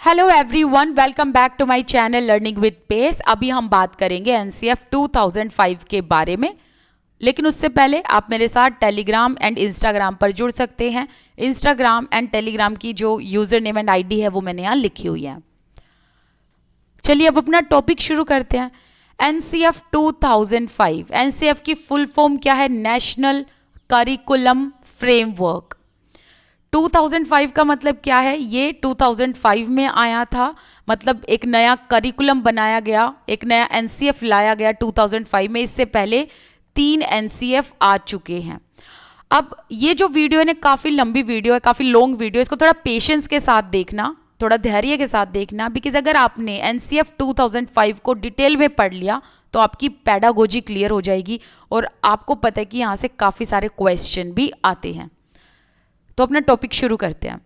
Hello everyone, welcome back to my channel learning with pace. अभी हम बात करेंगे एनसीएफ 2005 के बारे में, लेकिन उससे पहले आप मेरे साथ टेलीग्राम एंड इंस्टाग्राम पर जुड़ सकते हैं। इंस्टाग्राम एंड टेलीग्राम की जो यूज़र नेम एंड आईडी है वो मैंने यहाँ लिखी हुई है। चलिए अब अपना टॉपिक शुरू करते हैं। एनसीएफ 2005, एनसीएफ की फुल फॉर्म क्या है? National curriculum framework. 2005 का मतलब क्या है? ये 2005 में आया था, मतलब एक नया करिकुलम बनाया गया, एक नया एनसीएफ लाया गया 2005 में। इससे पहले 3 एनसीएफ आ चुके हैं। अब ये जो वीडियो है ना, काफ़ी लंबी वीडियो है, काफ़ी लॉन्ग वीडियो, इसको थोड़ा पेशेंस के साथ देखना, थोड़ा धैर्य के साथ देखना, बिकॉज अगर आपने एनसीएफ 2005 को डिटेल में पढ़ लिया तो आपकी पेडागोजी क्लियर हो जाएगी और आपको पता है कि यहाँ से काफ़ी सारे क्वेश्चन भी आते हैं। तो अपना टॉपिक शुरू करते हैं।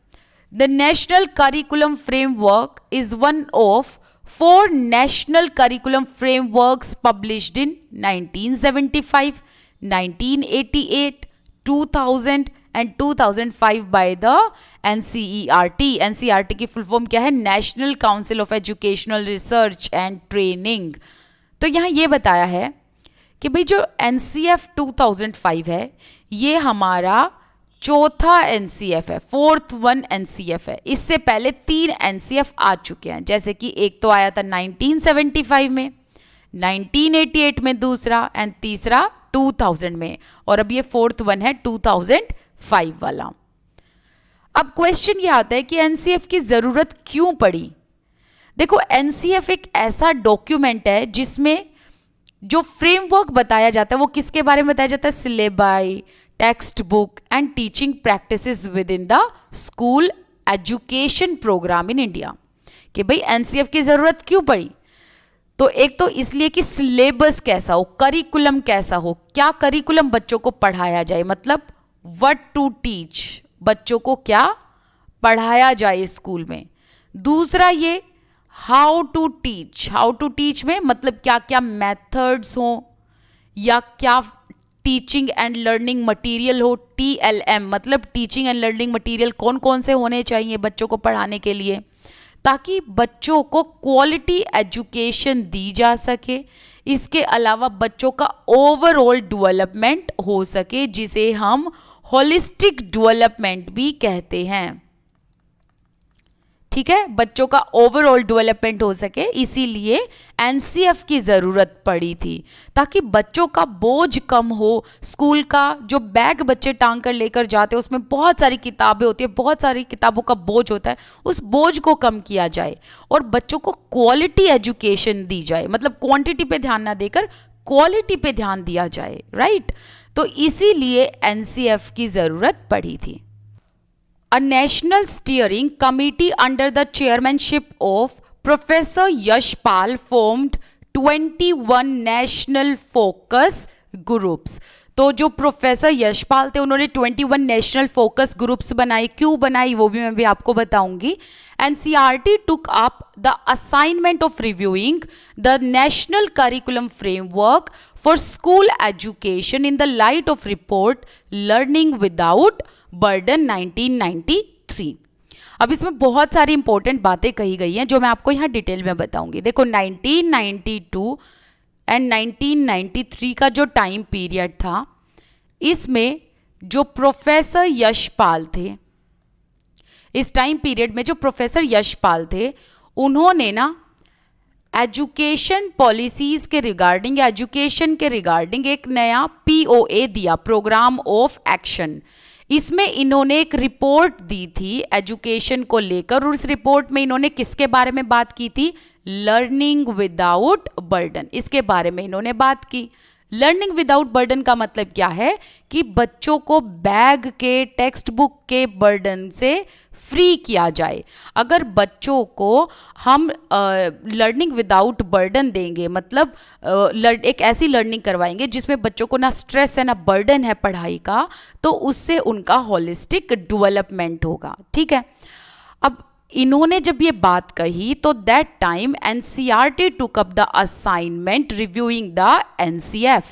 The national curriculum framework is one of 4 national curriculum frameworks published in 1975, 1988, 2000 and 2005 by the NCERT. NCERT की फुल फॉर्म क्या है? National council of educational research and training. तो यहाँ ये बताया है कि भाई जो एनसीएफ 2005 है ये हमारा चौथा एनसीएफ है, 4th वन एनसीएफ है। इससे पहले 3 एनसीएफ आ चुके हैं, जैसे कि एक तो आया था 1975 में, 1988 में दूसरा, एंड तीसरा 2000 में, और अब ये 4th वन है 2005 वाला। अब क्वेश्चन ये आता है कि एनसीएफ की ज़रूरत क्यों पड़ी? देखो, एनसीएफ एक ऐसा डॉक्यूमेंट है जिसमें जो फ्रेमवर्क बताया जाता है वो किसके बारे में बताया जाता है? Syllabi, text book and teaching practices within the school education programme in India. कि भाई एनसीएफ की ज़रूरत क्यों पड़ी? तो एक तो इसलिए कि सिलेबस कैसा हो, करिकुलम कैसा हो, क्या करिकुलम बच्चों को पढ़ाया जाए, मतलब व्हाट टू टीच, बच्चों को क्या पढ़ाया जाए स्कूल में। दूसरा ये हाउ टू टीच में मतलब क्या क्या मेथड्स हो या क्या टीचिंग एंड लर्निंग मटेरियल हो, TLM मतलब टीचिंग एंड लर्निंग मटेरियल कौन कौन से होने चाहिए बच्चों को पढ़ाने के लिए, ताकि बच्चों को क्वालिटी एजुकेशन दी जा सके। इसके अलावा बच्चों का ओवरऑल डेवलपमेंट हो सके, जिसे हम होलिस्टिक डेवलपमेंट भी कहते हैं। ठीक है, बच्चों का ओवरऑल डेवलपमेंट हो सके, इसीलिए एनसीएफ की ज़रूरत पड़ी थी, ताकि बच्चों का बोझ कम हो। स्कूल का जो बैग बच्चे टांग कर लेकर जाते हैं उसमें बहुत सारी किताबें होती है, बहुत सारी किताबों का बोझ होता है, उस बोझ को कम किया जाए और बच्चों को क्वालिटी एजुकेशन दी जाए, मतलब क्वांटिटी पे ध्यान ना देकर क्वालिटी पे ध्यान दिया जाए, राइट। तो इसीलिए एनसीएफ की ज़रूरत पड़ी थी। A national steering committee under the chairmanship of Professor Yashpal formed 21 national focus groups। तो जो प्रोफेसर यशपाल थे उन्होंने 21 नेशनल फोकस ग्रुप्स बनाए। क्यों बनाई वो भी मैं भी आपको बताऊंगी। NCERT took up the assignment of reviewing the national curriculum framework for school education in the light of report Learning Without Burden 1993। अब इसमें बहुत सारी इंपॉर्टेंट बातें कही गई हैं जो मैं आपको यहाँ डिटेल में बताऊंगी। देखो, 1992 एंड 1993 का जो टाइम पीरियड था, इसमें जो प्रोफेसर यशपाल थे, इस टाइम पीरियड में जो प्रोफेसर यशपाल थे उन्होंने ना एजुकेशन पॉलिसीज़ के रिगार्डिंग या एजुकेशन के रिगार्डिंग एक नया POA दिया, प्रोग्राम ऑफ एक्शन। इसमें इन्होंने एक रिपोर्ट दी थी एजुकेशन को लेकर, और उस रिपोर्ट में इन्होंने किसके बारे में बात की थी? लर्निंग विदाउट बर्डन, इसके बारे में इन्होंने बात की। लर्निंग विदाउट बर्डन का मतलब क्या है? कि बच्चों को बैग के, टेक्स्ट बुक के बर्डन से फ्री किया जाए। अगर बच्चों को हम लर्निंग विदाउट बर्डन देंगे, मतलब एक ऐसी लर्निंग करवाएंगे जिसमें बच्चों को ना स्ट्रेस है ना बर्डन है पढ़ाई का, तो उससे उनका होलिस्टिक डेवलपमेंट होगा। ठीक है, अब इन्होंने जब ये बात कही तो that time NCERT took up the assignment reviewing the NCF.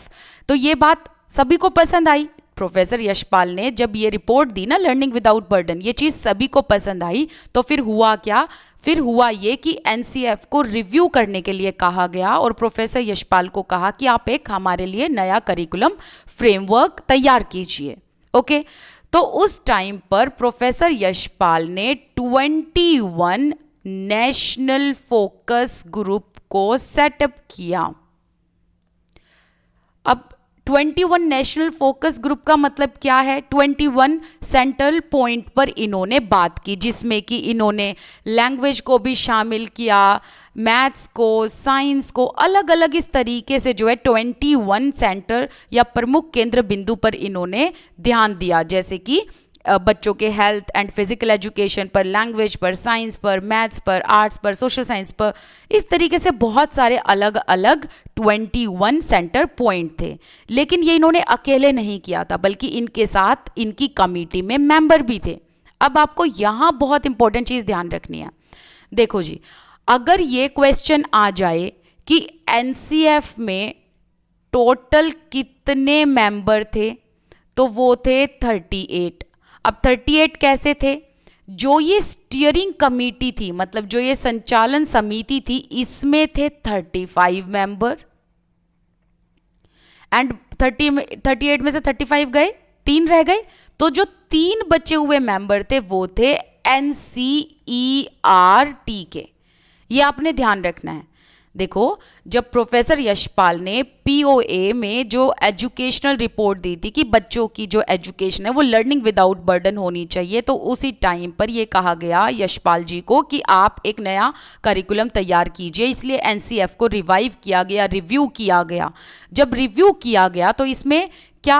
तो ये बात सभी को पसंद आई। प्रोफेसर यशपाल ने जब ये रिपोर्ट दी ना, लर्निंग विदाउट बर्डन, ये चीज़ सभी को पसंद आई। तो फिर हुआ क्या, फिर हुआ ये कि एनसीएफ को रिव्यू करने के लिए कहा गया और प्रोफेसर यशपाल को कहा कि आप एक हमारे लिए नया करिकुलम फ्रेमवर्क तैयार कीजिए। ओके, तो उस टाइम पर प्रोफेसर यशपाल ने 21 नेशनल फोकस ग्रुप को सेटअप किया। अब 21 नेशनल फोकस ग्रुप का मतलब क्या है? 21 सेंट्रल पॉइंट पर इन्होंने बात की, जिसमें कि इन्होंने लैंग्वेज को भी शामिल किया, मैथ्स को, साइंस को, अलग अलग इस तरीके से जो है 21 सेंटर या प्रमुख केंद्र बिंदु पर इन्होंने ध्यान दिया, जैसे कि बच्चों के हेल्थ एंड फिजिकल एजुकेशन पर, लैंग्वेज पर, साइंस पर, मैथ्स पर, आर्ट्स पर, सोशल साइंस पर, इस तरीके से बहुत सारे अलग अलग 21 सेंटर पॉइंट थे। लेकिन ये इन्होंने अकेले नहीं किया था, बल्कि इनके साथ इनकी कमेटी में मेंबर भी थे। अब आपको यहाँ बहुत इंपॉर्टेंट चीज़ ध्यान रखनी है। देखो जी, अगर ये क्वेश्चन आ जाए कि एनसीएफ में टोटल कितने मेंबर थे, तो वो थे 38। अब 38 कैसे थे? जो ये स्टीयरिंग कमेटी थी, मतलब जो ये संचालन समिति थी, इसमें थे 35 मेंबर एंड 38 में से 35 गए, 3 रह गए, तो जो 3 बचे हुए मेंबर थे वो थे एनसीईआरटी के। ये आपने ध्यान रखना है। देखो, जब प्रोफेसर यशपाल ने पीओए में जो एजुकेशनल रिपोर्ट दी थी कि बच्चों की जो एजुकेशन है वो लर्निंग विदाउट बर्डन होनी चाहिए, तो उसी टाइम पर ये कहा गया यशपाल जी को कि आप एक नया करिकुलम तैयार कीजिए। इसलिए एनसीएफ को रिवाइव किया गया, रिव्यू किया गया। जब रिव्यू किया गया तो इसमें क्या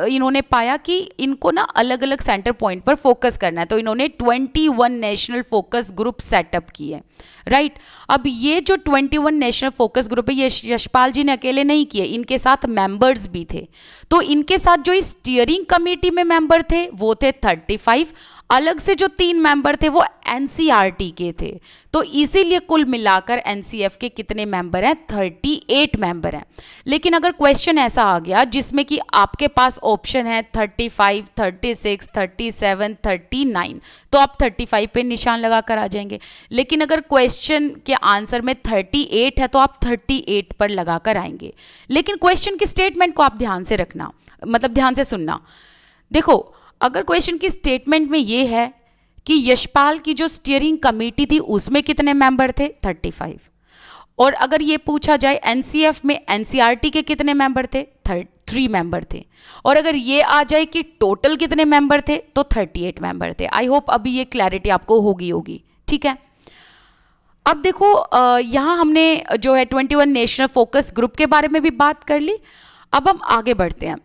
इन्होंने पाया कि इनको ना अलग अलग सेंटर पॉइंट पर फोकस करना है, तो इन्होंने 21 नेशनल फोकस ग्रुप सेटअप किए। राइट, अब ये जो 21 नेशनल फोकस ग्रुप है, ये यशपाल जी ने अकेले नहीं किए, इनके साथ मेंबर्स भी थे। तो इनके साथ जो स्टीयरिंग कमेटी में मेंबर थे वो थे 35, अलग से जो 3 मेंबर थे वो एनसीईआरटी के थे। तो इसीलिए कुल मिलाकर एनसीएफ के कितने मेंबर हैं? 38 मेंबर हैं। लेकिन अगर क्वेश्चन ऐसा आ गया जिसमें कि आपके पास ऑप्शन है 35, 36, 37, 39, तो आप 35 पे निशान लगा कर आ जाएंगे। लेकिन अगर क्वेश्चन के आंसर में 38 है तो आप 38 पर लगा कर आएंगे। लेकिन क्वेश्चन की स्टेटमेंट को आप ध्यान से रखना, मतलब ध्यान से सुनना। देखो, अगर क्वेश्चन की स्टेटमेंट में ये है कि यशपाल की जो स्टीयरिंग कमेटी थी उसमें कितने मेंबर थे? 35। और अगर ये पूछा जाए एनसीएफ में एनसीईआरटी के कितने मेंबर थे? 3 मेंबर थे। और अगर ये आ जाए कि टोटल कितने मेंबर थे, तो 38 मेंबर थे। आई होप अभी ये क्लैरिटी आपको होगी। ठीक है, अब देखो, यहाँ हमने जो है 21 नेशनल फोकस ग्रुप के बारे में भी बात कर ली। अब हम आगे बढ़ते हैं।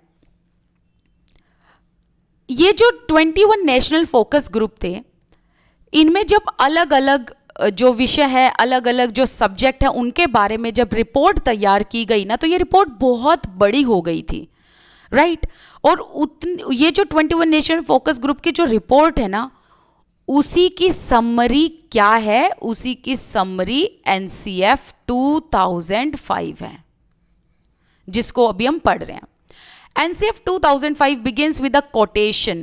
ये जो 21 नेशनल फोकस ग्रुप थे, इनमें जब अलग अलग जो विषय है, अलग अलग जो सब्जेक्ट है, उनके बारे में जब रिपोर्ट तैयार की गई ना, तो ये रिपोर्ट बहुत बड़ी हो गई थी। राइट, और ये जो 21 नेशनल फोकस ग्रुप की जो रिपोर्ट है ना, उसी की समरी क्या है? उसी की समरी एनसीएफ 2005 है, जिसको अभी हम पढ़ रहे हैं। NCF 2005 begins with a quotation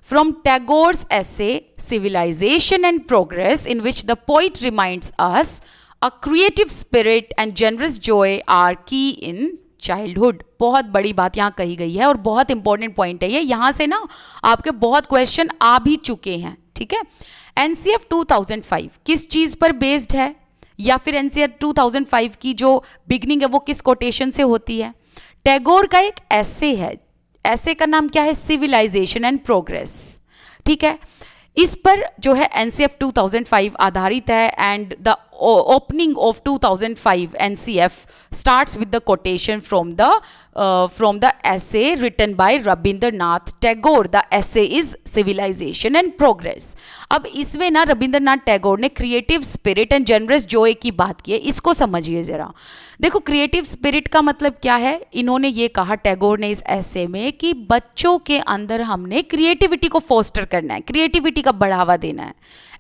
from Tagore's essay Civilization and Progress, in which the poet reminds us a creative spirit and generous joy are key in childhood। बहुत बड़ी बात यहाँ कही गई है और बहुत इंपॉर्टेंट पॉइंट है ये। यहाँ से ना आपके बहुत क्वेश्चन आ भी चुके हैं। ठीक है, NCF 2005 किस चीज़ पर बेस्ड है, या फिर NCF 2005 की जो बिगनिंग है वो किस कोटेशन से होती है? टैगोर का एक ऐसे है, ऐसे का नाम क्या है? Civilisation and progress. ठीक है, इस पर जो है NCF 2005 आधारित है। And the opening of 2005 NCF starts with the quotation from the essay written by Rabindranath Tagore. The essay is Civilization and Progress. अब इसमें ना रविंद्रनाथ टैगोर ने creative spirit and generous Joy की बात की है। इसको समझिए जरा। देखो, क्रिएटिव स्पिरिट का मतलब क्या है? इन्होंने ये कहा टैगोर ने इस ऐसे में कि बच्चों के अंदर हमने क्रिएटिविटी को फोस्टर करना है, क्रिएटिविटी का बढ़ावा देना है।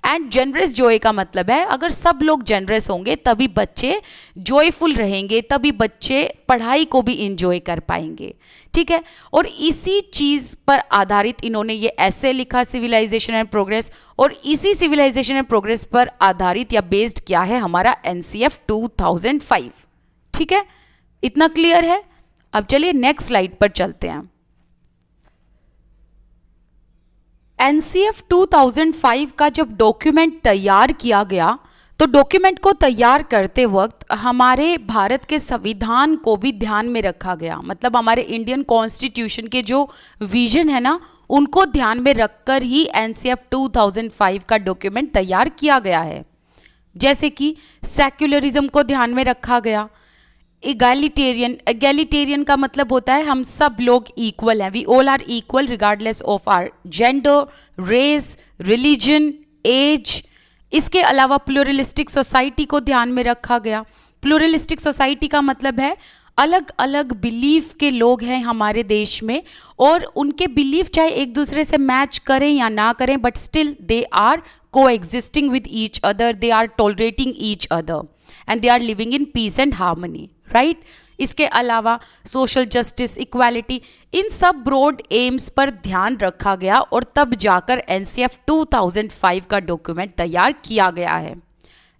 एंड जनरस जॉय का मतलब है अगर सब लोग जनरस होंगे तभी बच्चे जॉयफुल रहेंगे, तभी बच्चे पढ़ाई को भी इंजॉय कर पाएंगे, ठीक है। और इसी चीज़ पर आधारित इन्होंने ये ऐसे लिखा सिविलाइजेशन एंड प्रोग्रेस, और इसी सिविलाइजेशन एंड प्रोग्रेस पर आधारित या बेस्ड क्या है हमारा NCF 2005, ठीक है। इतना क्लियर है। अब चलिए नेक्स्ट स्लाइड पर चलते हैं। NCF 2005 का जब डॉक्यूमेंट तैयार किया गया तो डॉक्यूमेंट को तैयार करते वक्त हमारे भारत के संविधान को भी ध्यान में रखा गया, मतलब हमारे इंडियन कॉन्स्टिट्यूशन के जो विजन है ना उनको ध्यान में रखकर ही NCF 2005 का डॉक्यूमेंट तैयार किया गया है। जैसे कि सेक्युलरिज्म को ध्यान में रखा गया, एगैलिटेरियन का मतलब होता है हम सब लोग इक्वल हैं, we all are equal regardless of our gender, race, religion, age. इसके अलावा प्लूरलिस्टिक सोसाइटी को ध्यान में रखा गया। प्लूरलिस्टिक सोसाइटी का मतलब है अलग अलग बिलीफ के लोग हैं हमारे देश में, और उनके बिलीफ चाहे एक दूसरे से मैच करें या ना करें but still they are coexisting with each other, they are tolerating each other and they are living in peace and harmony, right. इसके अलावा सोशल जस्टिस, इक्वालिटी, इन सब ब्रॉड एम्स पर ध्यान रखा गया और तब जाकर NCF 2005 का डॉक्यूमेंट तैयार किया गया है।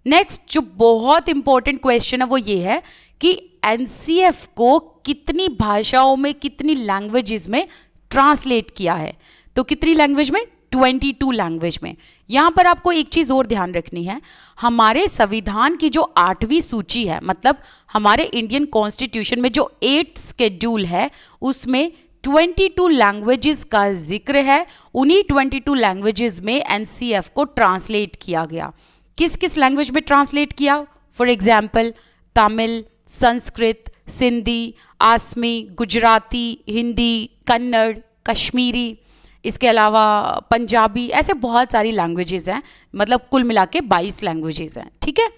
नेक्स्ट जो बहुत इंपॉर्टेंट क्वेश्चन है वो ये है कि NCF को कितनी भाषाओं में, कितनी लैंग्वेजेस में ट्रांसलेट किया है। तो कितनी लैंग्वेज में? 22 लैंग्वेज में। यहाँ पर आपको एक चीज़ और ध्यान रखनी है, हमारे संविधान की जो 8वीं सूची है, मतलब हमारे इंडियन कॉन्स्टिट्यूशन में जो 8th शेड्यूल है उसमें 22 लैंग्वेजेस का जिक्र है। उन्हीं 22 लैंग्वेजेस में NCF को ट्रांसलेट किया गया। किस किस लैंग्वेज में ट्रांसलेट किया? फॉर एग्जाम्पल तमिल, संस्कृत, सिंधी, आसमी, गुजराती, हिंदी, कन्नड़, कश्मीरी, इसके अलावा पंजाबी, ऐसे बहुत सारी लैंग्वेजेस हैं, मतलब कुल मिला के 22 लैंग्वेजेस हैं, ठीक है।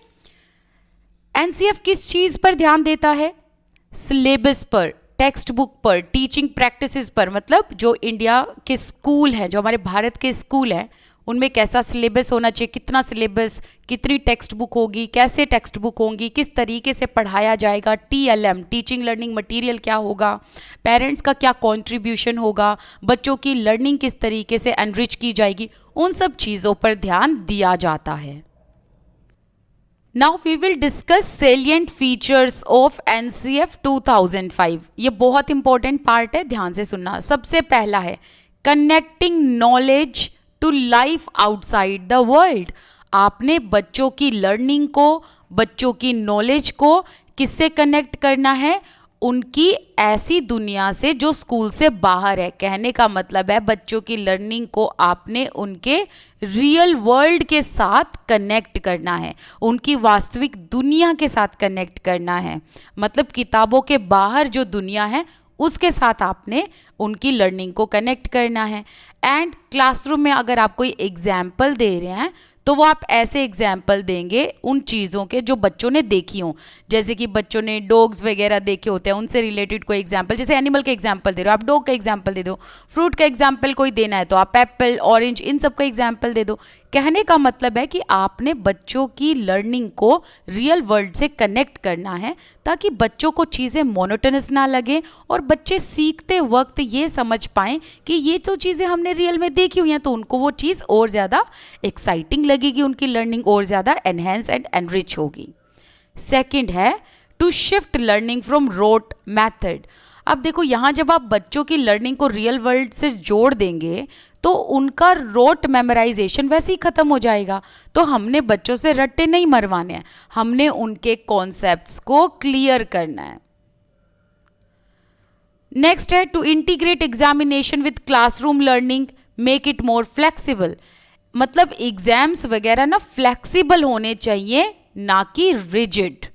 NCF किस चीज़ पर ध्यान देता है? सिलेबस पर, टेक्स्ट बुक पर, टीचिंग प्रैक्टिसेस पर, मतलब जो इंडिया के स्कूल हैं, जो हमारे भारत के स्कूल हैं उनमें कैसा सिलेबस होना चाहिए, कितना सिलेबस, कितनी टेक्स्ट बुक होगी, कैसे टेक्स्ट बुक होंगी, किस तरीके से पढ़ाया जाएगा, TLM टीचिंग लर्निंग मटेरियल क्या होगा, पेरेंट्स का क्या कंट्रीब्यूशन होगा, बच्चों की लर्निंग किस तरीके से एनरिच की जाएगी, उन सब चीज़ों पर ध्यान दिया जाता है। Now we will discuss salient features of NCF 2005। ये बहुत इंपॉर्टेंट पार्ट है, ध्यान से सुनना। सबसे पहला है connecting knowledge to life outside the world. आपने बच्चों की लर्निंग को, बच्चों की नॉलेज को किससे कनेक्ट करना है? उनकी ऐसी दुनिया से जो स्कूल से बाहर है। कहने का मतलब है बच्चों की लर्निंग को आपने उनके रियल वर्ल्ड के साथ कनेक्ट करना है, उनकी वास्तविक दुनिया के साथ कनेक्ट करना है। मतलब किताबों के बाहर जो दुनिया है उसके साथ आपने उनकी लर्निंग को कनेक्ट करना है। एंड क्लासरूम में अगर आप कोई एग्जाम्पल दे रहे हैं तो वो आप ऐसे एग्जाम्पल देंगे उन चीज़ों के जो बच्चों ने देखी हों। जैसे कि बच्चों ने डॉग्स वगैरह देखे होते हैं, उनसे रिलेटेड कोई एग्जाम्पल, जैसे एनिमल का एग्जाम्पल दे रहे हो आप, डॉग का एग्जाम्पल दे दो। फ्रूट का एग्जाम्पल कोई देना है तो आप एप्पल, ऑरेंज, इन सब का एग्जाम्पल दे दो। कहने का मतलब है कि आपने बच्चों की लर्निंग को रियल वर्ल्ड से कनेक्ट करना है ताकि बच्चों को चीज़ें मोनोटनस ना लगे और बच्चे सीखते वक्त ये समझ पाएँ कि ये तो चीज़ें हमने रियल में देखी हुई हैं, तो उनको वो चीज़ और ज़्यादा एक्साइटिंग लगेगी, उनकी लर्निंग और ज़्यादा एनहेंस एंड एनरिच होगी। सेकंड है to shift learning from rote method. अब देखो यहाँ जब आप बच्चों की लर्निंग को रियल वर्ल्ड से जोड़ देंगे तो उनका रोट मेमोराइजेशन वैसे ही ख़त्म हो जाएगा। तो हमने बच्चों से रट्टे नहीं मरवाने हैं, हमने उनके कॉन्सेप्ट्स को क्लियर करना है। नेक्स्ट है to integrate examination with classroom learning, make it more flexible. मतलब एग्जाम्स वगैरह ना फ्लेक्सिबल होने चाहिए, ना कि रिजिड।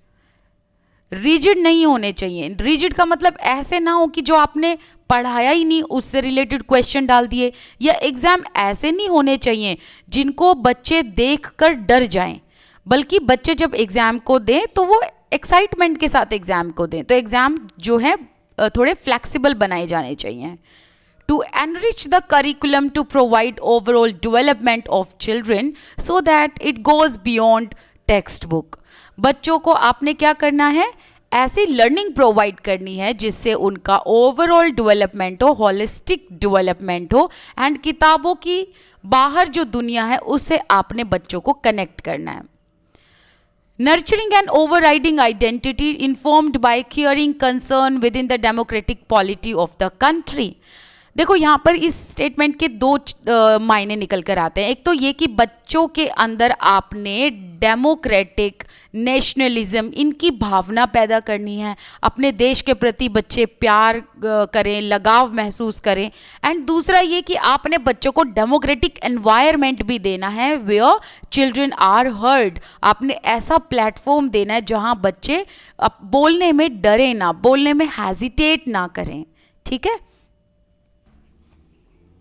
रिजिड नहीं होने चाहिए। रिजिड का मतलब ऐसे ना हो कि जो आपने पढ़ाया ही नहीं उससे रिलेटेड क्वेश्चन डाल दिए, या एग्जाम ऐसे नहीं होने चाहिए जिनको बच्चे देखकर डर जाएं, बल्कि बच्चे जब एग्जाम को दें तो वो एक्साइटमेंट के साथ एग्जाम को दें। तो एग्जाम जो है थोड़े फ्लेक्सिबल बनाए जाने चाहिए। to enrich the curriculum to provide overall development of children so that it goes beyond textbook. बच्चों को आपने क्या करना है, ऐसी लर्निंग प्रोवाइड करनी है जिससे उनका ओवरऑल डेवलपमेंट हो, होलिस्टिक डेवलपमेंट हो, एंड किताबों की बाहर जो दुनिया है उससे आपने बच्चों को कनेक्ट करना है. Nurturing an overriding identity informed by caring concern within the democratic polity of the country. देखो यहाँ पर इस स्टेटमेंट के दो मायने निकल कर आते हैं. एक तो ये कि बच्चों के अंदर आपने डेमोक्रेटिक, नेशनलिज्म, इनकी भावना पैदा करनी है, अपने देश के प्रति बच्चे प्यार करें, लगाव महसूस करें. एंड दूसरा ये कि आपने बच्चों को डेमोक्रेटिक एनवायरनमेंट भी देना है वेयर चिल्ड्रन आर हर्ड. आपने ऐसा प्लेटफॉर्म देना है जहाँ बच्चे बोलने में डरे ना, बोलने में हेजिटेट ना करें. ठीक है.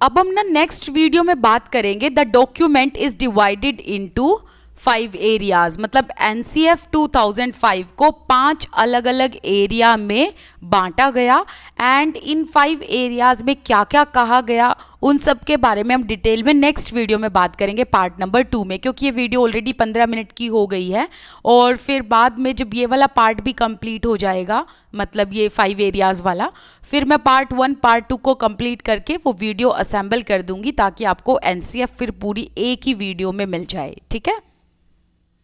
अब हम ना नेक्स्ट वीडियो में बात करेंगे the document is divided into 5 areas. मतलब एनसीएफ 2005 को 5 अलग अलग एरिया में बांटा गया एंड इन 5 एरियाज में क्या क्या कहा गया उन सब के बारे में हम डिटेल में नेक्स्ट वीडियो में बात करेंगे पार्ट नंबर 2 में, क्योंकि ये वीडियो ऑलरेडी 15 मिनट की हो गई है. और फिर बाद में जब ये वाला पार्ट भी कंप्लीट हो जाएगा, मतलब ये 5 एरियाज वाला, फिर मैं पार्ट 1 पार्ट 2 को कंप्लीट करके वो वीडियो असेंबल कर दूंगी ताकि आपको एनसीएफ फिर पूरी एक ही वीडियो में मिल जाए. ठीक है.